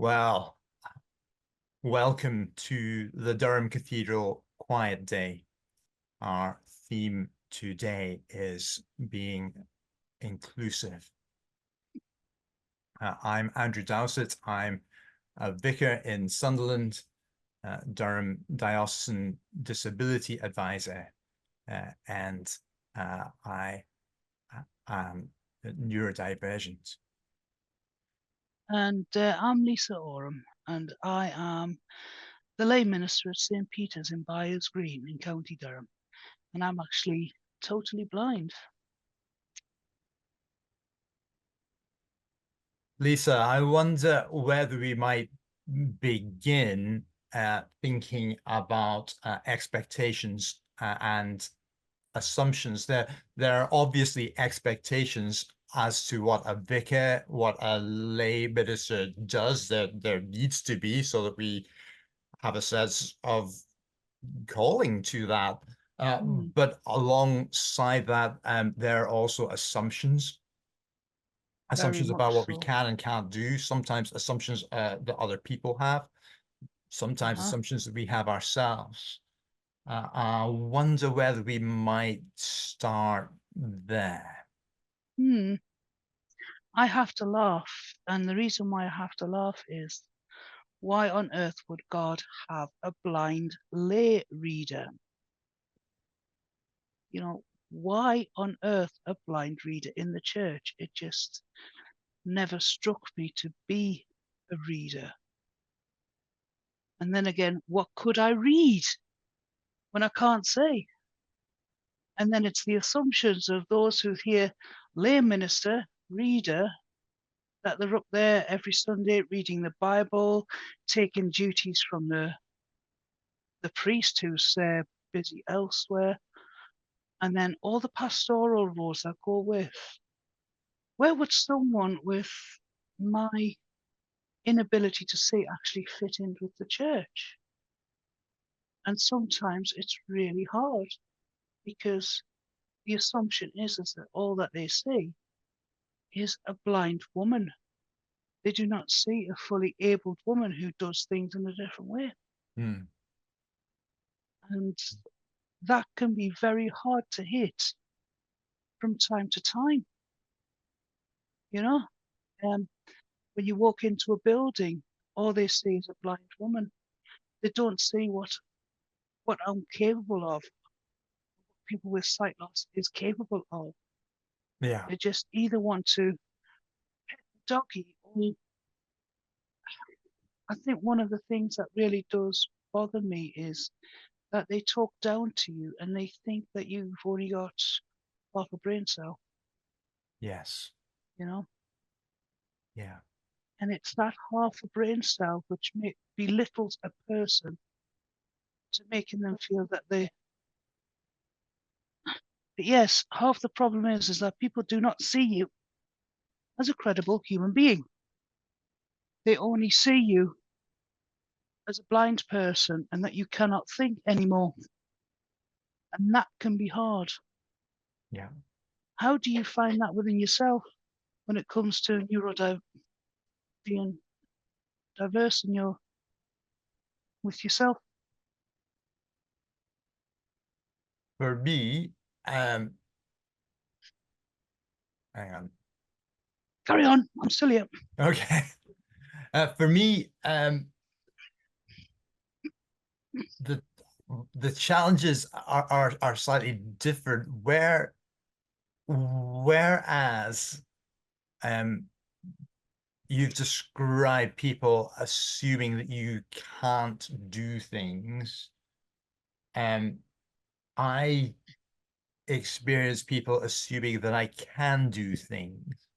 Well, welcome to the Durham Cathedral Quiet Day. Our theme today is being inclusive. I'm Andrew Dowsett. I'm a vicar in Sunderland, Durham Diocesan Disability Advisor, and I am neurodivergent. And I'm Lisa Oram, and I am the lay minister at St. Peter's in Byers Green in County Durham. And I'm actually totally blind. Lisa, I wonder whether we might begin thinking about expectations and assumptions. There are obviously expectations as to what a vicar, what a lay minister does. There needs to be, so that we have a sense of calling to that. But alongside that, there are also assumptions Very about much what we so. can and can't do, sometimes assumptions that other people have, sometimes Uh-huh. assumptions that we have ourselves. I wonder whether we might start there. Hmm. I have to laugh. And the reason why I have to laugh is why on earth would God have a blind lay reader? Why on earth a blind reader in the church? It just never struck me to be a reader. And then again, what could I read when I can't say? And then it's the assumptions of those who hear lay minister, reader, that they're up there every Sunday reading the Bible, taking duties from the priest who's busy elsewhere, and then all the pastoral roles that go with. Where would someone with my inability to see actually fit in with the church? And sometimes it's really hard because the assumption is that all that they see is a blind woman. They do not see a fully abled woman who does things in a different way. Hmm. And that can be very hard to hit from time to time. You know, um, when you walk into a building, all they see is a blind woman. They don't see what I'm capable of, what people with sight loss is capable of. Yeah. They just either want to pet the doggy, or I think one of the things that really does bother me is that they talk down to you and they think that you've only got half a brain cell, Yes. you know? Yeah. And it's that half a brain cell which belittles a person to making them feel that but yes, half the problem is that people do not see you as a credible human being. They only see you as a blind person and that you cannot think anymore. And that can be hard. Yeah. How do you find that within yourself when it comes to being diverse in your with yourself? For me, um, hang on. Carry on, I'm still here. Okay. For me, the challenges are slightly different. Whereas um you've described people assuming that you can't do things, and I experience people assuming that I can do things,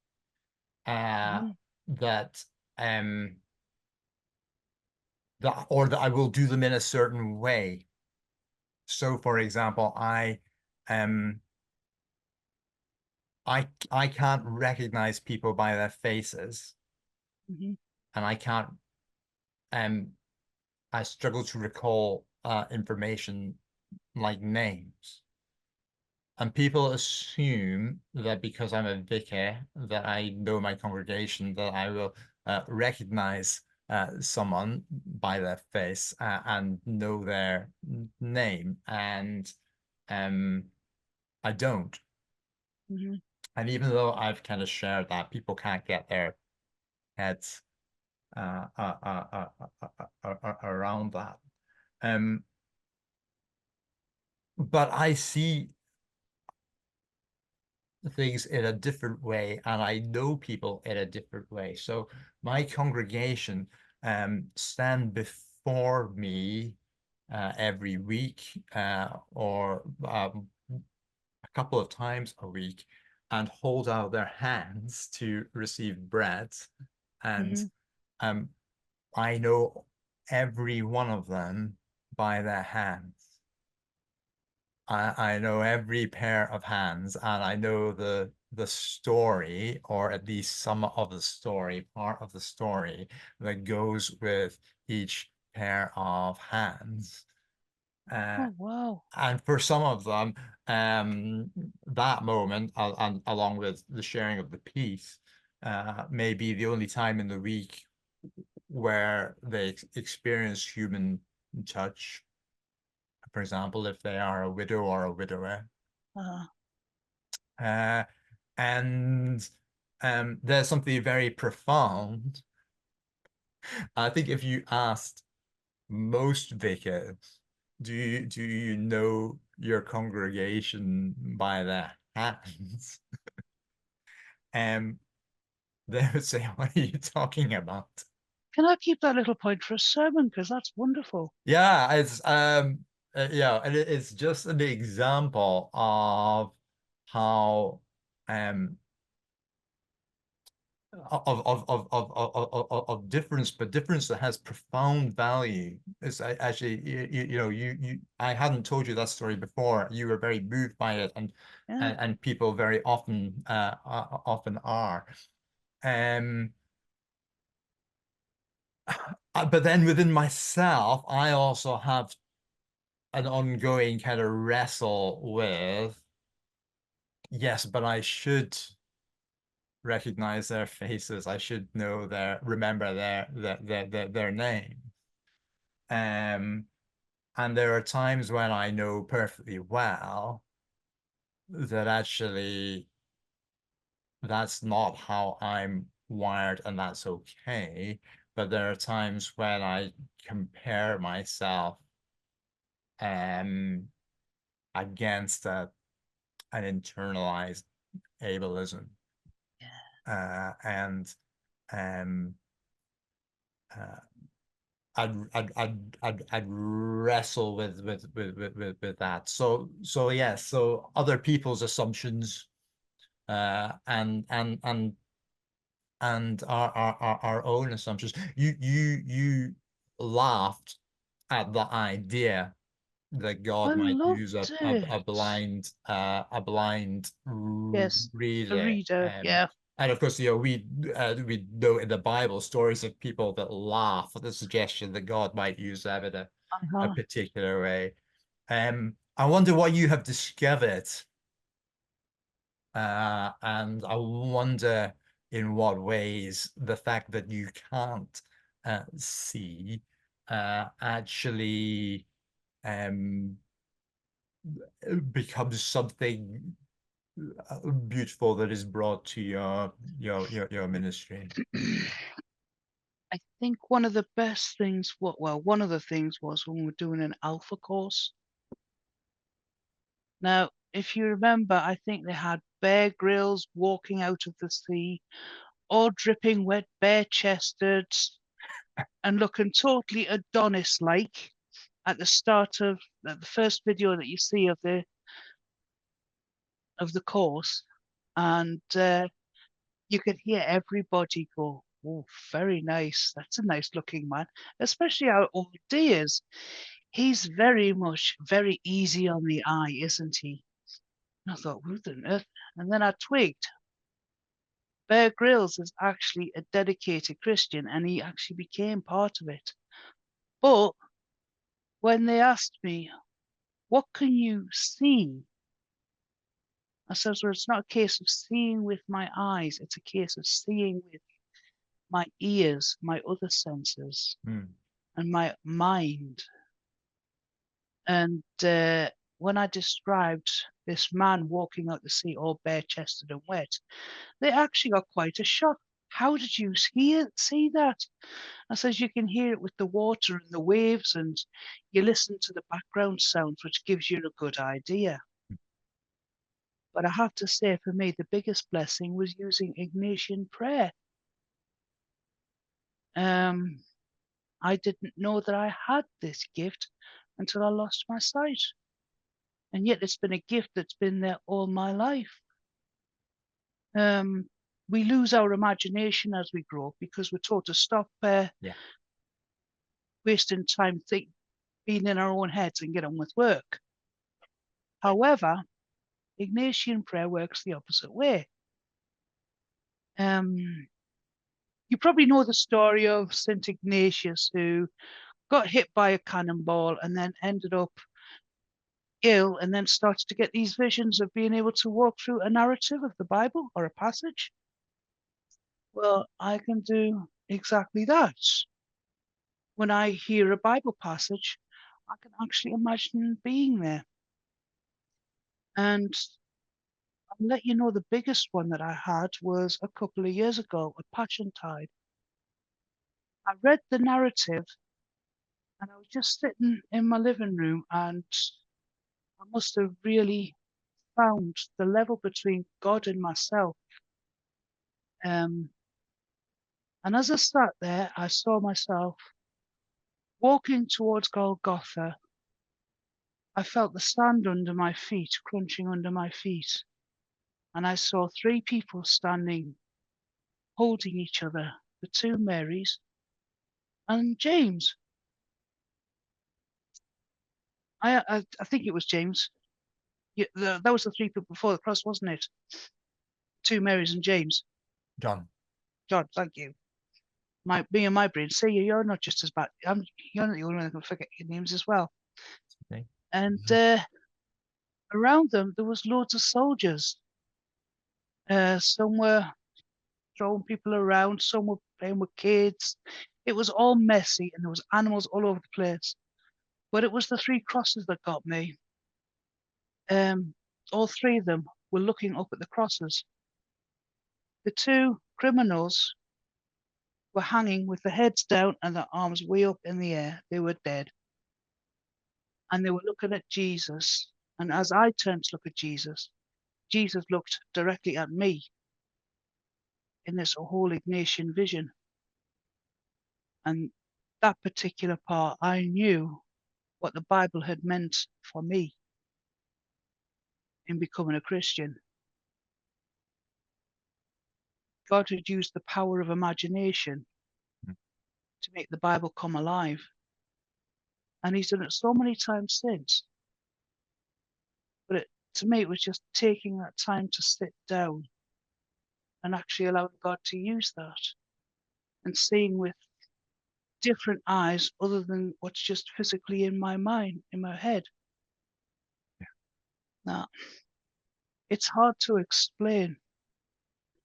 uh Mhm. that um or that I will do them in a certain way. So for example, um I can't recognize people by their faces, Mhm. and um I struggle to recall information like names. And people assume that because I'm a vicar, that I know my congregation, that I will recognize someone by their face and know their name, and I don't. Mhm. And even though I've kind of shared that, people can't get their heads around that. But I see things in a different way, and I know people in a different way. So my congregation stand before me every week or a couple of times a week and hold out their hands to receive bread. And Mhm. um, I know every one of them by their hands. I know every pair of hands, and I know the story, or at least some of the story, part of the story that goes with each pair of hands. Uh, Oh, wow. and for some of them, that moment, and along with the sharing of the peace, may be the only time in the week where they experience human touch. For example, if they are a widow or a widower. Uh, Uh, and there's something very profound. I think if you asked most vicars, do you know your congregation by their hands? Um, they would say, "What are you talking about?" can I keep that little point for a sermon? Because that's wonderful. Yeah, yeah, and it's just an example of how um of difference, but difference that has profound value. It's actually, I hadn't told you that story before. You were very moved by it, and Yeah. and people very often are. Um, but then within myself, I also have an ongoing kind of wrestle with, yes, but I should recognize their faces. I should know remember their name. Um, and there are times when I know perfectly well that actually that's not how I'm wired, and that's okay. But there are times when I compare myself um against an internalized ableism. And um uh, I'd wrestle with that. So yes, so other people's assumptions and our own assumptions. You laughed at the idea that I God might use loved it. a blind Yes. A reader. reader. Yeah. And of course, we know in the Bible stories of people that laugh at the suggestion that God might use them in a Uh-huh. particular way. I wonder what you have discovered, and I wonder in what ways the fact that you can't see actually um, becomes something beautiful that is brought to your ministry. I think one of the best things, one of the things was when we were doing an alpha course. Now, if you remember, I think they had Bear Grylls walking out of the sea, all dripping wet, bare-chested, and looking totally Adonis-like at the start of the first video that you see of the course, and you could hear everybody go, "Oh, very nice. That's a nice looking man." Especially our old dears. He's very much very easy on the eye, isn't he? And I thought, what on earth? And then I twigged. Bear Grylls is actually a dedicated Christian, and he actually became part of it. But when they asked me, "What can you see?" I said, "Well, it's not a case of seeing with my eyes. It's a case of seeing with my ears, my other senses, Mm. and my mind. And when I described this man walking out the sea all bare-chested and wet, they actually got quite a shock. How did you see that? I says, you can hear it with the water and the waves, and you listen to the background sounds, which gives you a good idea. But I have to say, for me, the biggest blessing was using Ignatian prayer. I didn't know that I had this gift until I lost my sight. And yet it's been a gift that's been there all my life. We lose our imagination as we grow because we're taught to stop wasting time being in our own heads and get on with work. However, Ignatian prayer works the opposite way. You probably know the story of St. Ignatius, who got hit by a cannonball and then ended up ill and then started to get these visions of being able to walk through a narrative of the Bible or a passage. Well, I can do exactly that. When I hear a Bible passage, I can actually imagine being there. And I'll let you know the biggest one that I had was a couple of years ago, a Passion Tide. I read the narrative and I was just sitting in my living room, and I must have really found the level between God and myself. And as I sat there, I saw myself walking towards Golgotha. I felt the sand under my feet, crunching under my feet. And I saw three people standing, holding each other, the two Marys and James. I think it was James. Yeah, that was the three people before the cross, wasn't it? Two Marys and James. John. John, thank you. Me and my brain. See, you're not just as bad. You're not the only one that can forget your names as well. Okay. And around them, there was loads of soldiers. Some were throwing people around. Some were playing with kids. It was all messy, and there was animals all over the place. But it was the three crosses that got me. All three of them were looking up at the crosses. The two criminals were hanging with their heads down and their arms way up in the air. They were dead. And they were looking at Jesus. And as I turned to look at Jesus, Jesus looked directly at me in this whole Ignatian vision. And that particular part, I knew what the Bible had meant for me in becoming a Christian. God had used the power of imagination to make the Bible come alive. And he's done it so many times since. But to me, it was just taking that time to sit down and actually allowing God to use that and seeing with different eyes other than what's just physically in my mind, in my head. Yeah. Now, it's hard to explain,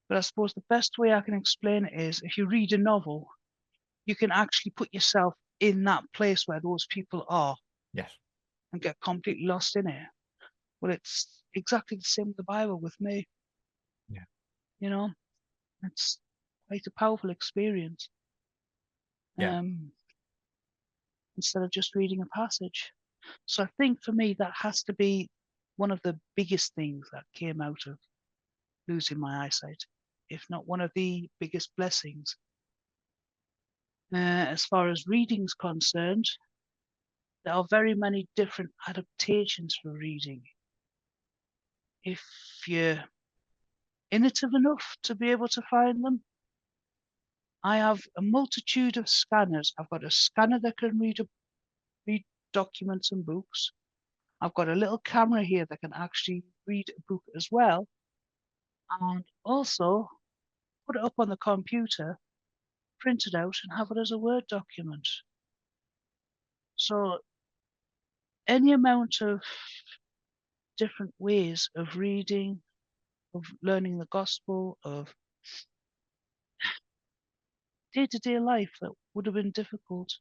but I suppose the best way I can explain it is if you read a novel, you can actually put yourself in that place where those people are. Yes. And get completely lost in it. Well, it's exactly the same with the Bible with me. Yeah. You know, it's quite a powerful experience. Yeah. Instead of just reading a passage. So I think for me, that has to be one of the biggest things that came out of losing my eyesight, if not one of the biggest blessings. As far as reading's concerned, there are very many different adaptations for reading. If you're innovative enough to be able to find them, I have a multitude of scanners. I've got a scanner that can read documents and books. I've got a little camera here that can actually read a book as well. And also put it up on the computer, print it out, and have it as a Word document. So any amount of different ways of reading, of learning the gospel, of day-to-day life that would have been difficult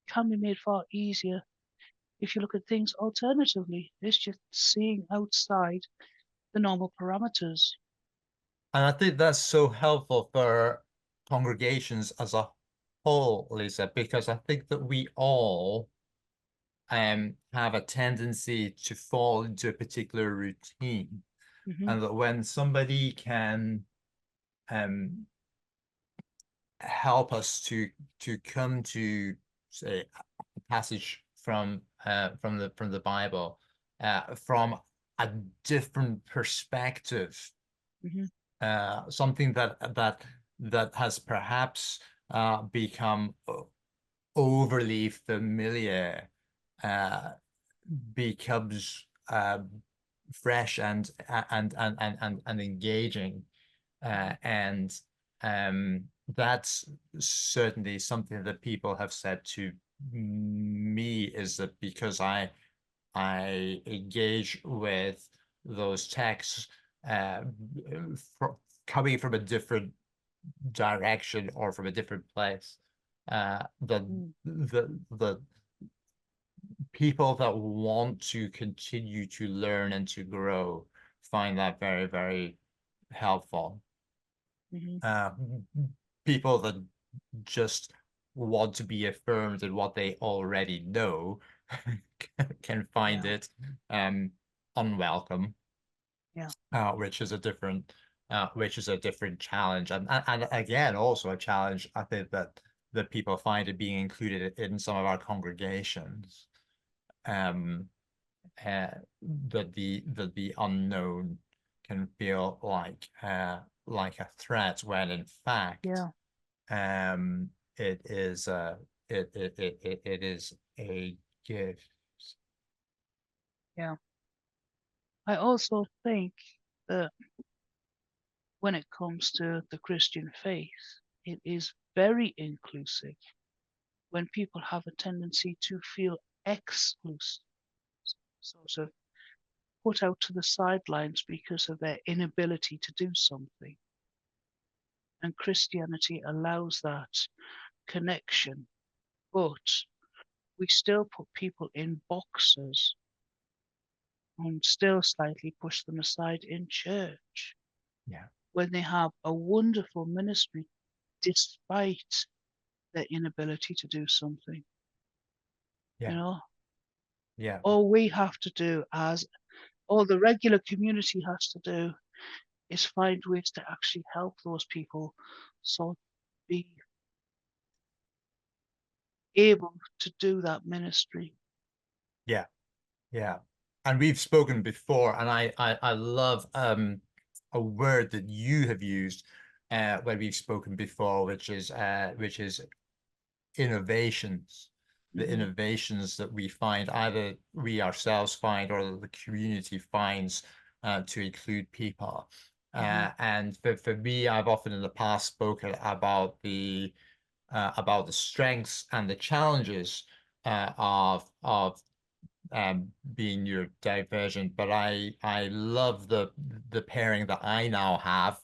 can be made far easier if you look at things alternatively. It's just seeing outside the normal parameters. And I think that's so helpful for congregations as a whole, Lisa, because I think that we all have a tendency to fall into a particular routine. Mm-hmm. And that when somebody can um, help us to come to, say, a passage from the Bible from a different perspective, Mm-hmm. something that has perhaps become overly familiar, uh, becomes fresh and engaging, and that's certainly something that people have said to me, is that because I engage with those texts uh, coming from a different direction or from a different place, Mm. the people that want to continue to learn and to grow find that very, very helpful. Mm-hmm. Uh, People that just want to be affirmed in what they already know can find Yeah. it unwelcome, Yeah. which is a different challenge, and again also a challenge I think that people find it being included in some of our congregations. Um, uh, that the unknown can feel like a threat, when in fact Yeah. um, it is it is a gift. Yeah. I also think that when it comes to the Christian faith, it is very inclusive when people have a tendency to feel exclusive, sort of put out to the sidelines because of their inability to do something. And Christianity allows that connection, but we still put people in boxes and still slightly push them aside in church Yeah, when they have a wonderful ministry despite their inability to do something. You yeah, know, yeah, all we have to do, as all the regular community has to do, is find ways to actually help those people so be able to do that ministry. yeah, yeah. And we've spoken before, and I love a word that you have used when we've spoken before, which is innovations. The Hmm. innovations that we find, either we ourselves find or the community finds, to include people. Hmm. And for me, I've often in the past spoken about the strengths and the challenges of being neurodivergent, but I love the pairing that I now have,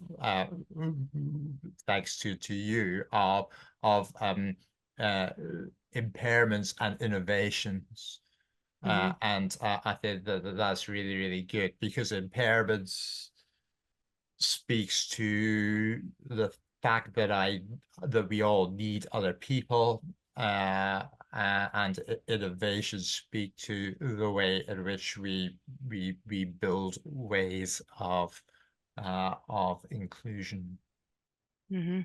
thanks to you, of uh, impairments and innovations. Hmm. And I think that's really, really good, because impairments speaks to the fact that we all need other people, and innovations speak to the way in which we build ways of inclusion. Hmm.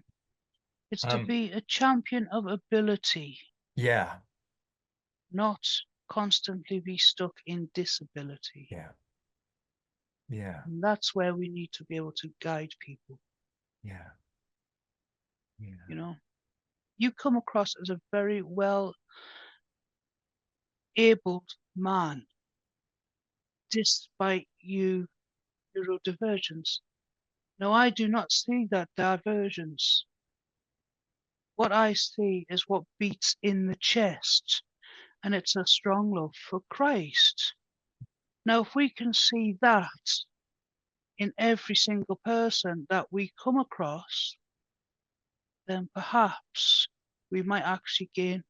It's to Um, be a champion of ability, yeah, not constantly be stuck in disability. yeah, yeah, And that's where we need to be able to guide people. yeah, yeah, You know, you come across as a very well abled man despite you neurodivergence. Now, I do not see that divergence. What I see is what beats in the chest, and it's a strong love for Christ. Now, if we can see that in every single person that we come across, then perhaps we might actually gain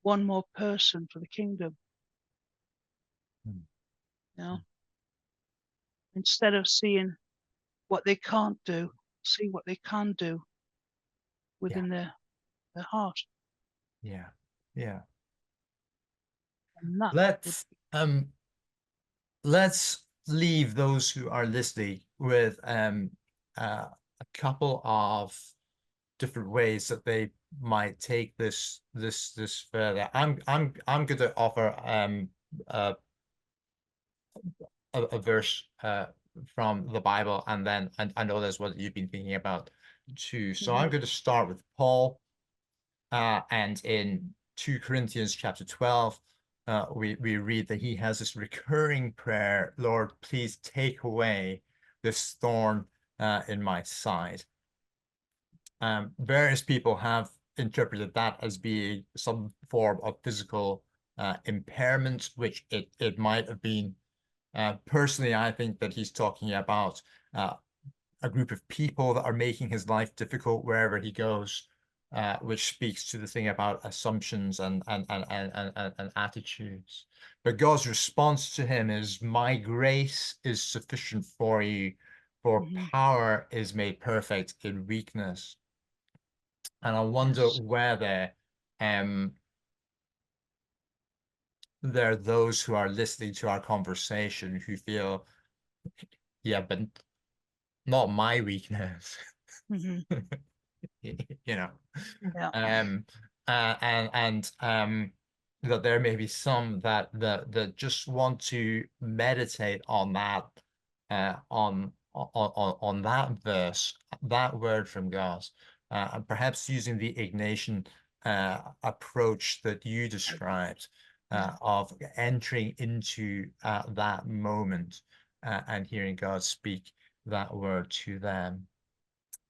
one more person for the kingdom. Mm. You know, instead of seeing what they can't do, see what they can do within their heart. Yeah. Yeah. And that would Let's leave those who are listening with a couple of different ways that they might take this further. I'm going to offer a verse from the Bible, and then I know that's what you've been thinking about too. So I'm going to start with Paul, and in 2 Corinthians chapter 12, we read that he has this recurring prayer: Lord, please take away this thorn in my side. Various people have interpreted that as being some form of physical impairment, which it might have been. Personally, I think that he's talking about a group of people that are making his life difficult wherever he goes, which speaks to the thing about assumptions and attitudes. But God's response to him is, my grace is sufficient for you, for power is made perfect in weakness. And I wonder whether there are those who are listening to our conversation who feel, yeah, but not my weakness. You know, and that there may be some that just want to meditate on that, on that verse, that word from God, and perhaps using the Ignatian approach that you described, of entering into that moment and hearing God speak that word to them.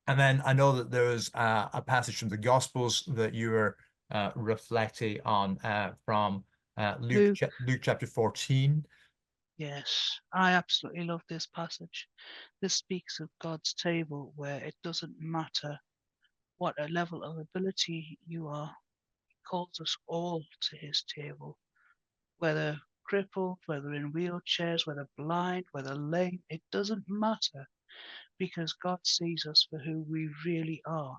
And then I know that there was a passage from the Gospels that you were reflecting on from Luke chapter 14. Yes, I absolutely love this passage. This speaks of God's table, where it doesn't matter what a level of ability you are. He calls us all to his table, whether crippled, whether in wheelchairs, whether blind, whether lame, it doesn't matter, because God sees us for who we really are.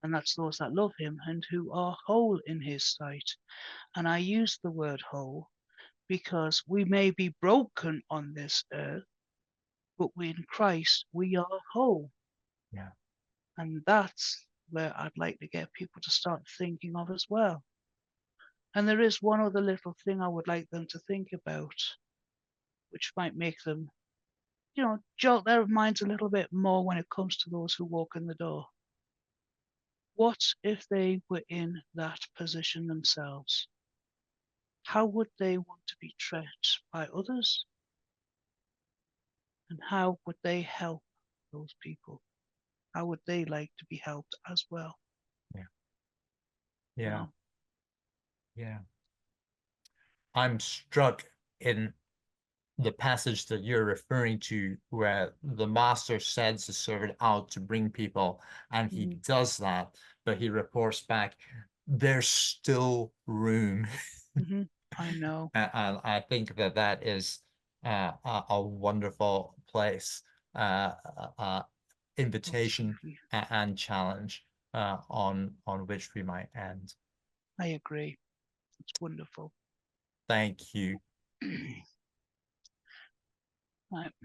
And that's those that love him and who are whole in his sight. And I use the word whole because we may be broken on this earth, but in Christ we are whole. Yeah. And that's where I'd like to get people to start thinking of as well. And there is one other little thing I would like them to think about, which might make them, jolt their minds a little bit more when it comes to those who walk in the door. What if they were in that position themselves? How would they want to be treated by others? And how would they help those people? How would they like to be helped as well? Yeah. Yeah. Yeah. I'm struck in the passage that you're referring to, where the master sends the servant out to bring people, and he does that, but he reports back, there's still room. I know. And I think that is a wonderful place, invitation and challenge on which we might end. I agree. It's wonderful. Thank you. Right.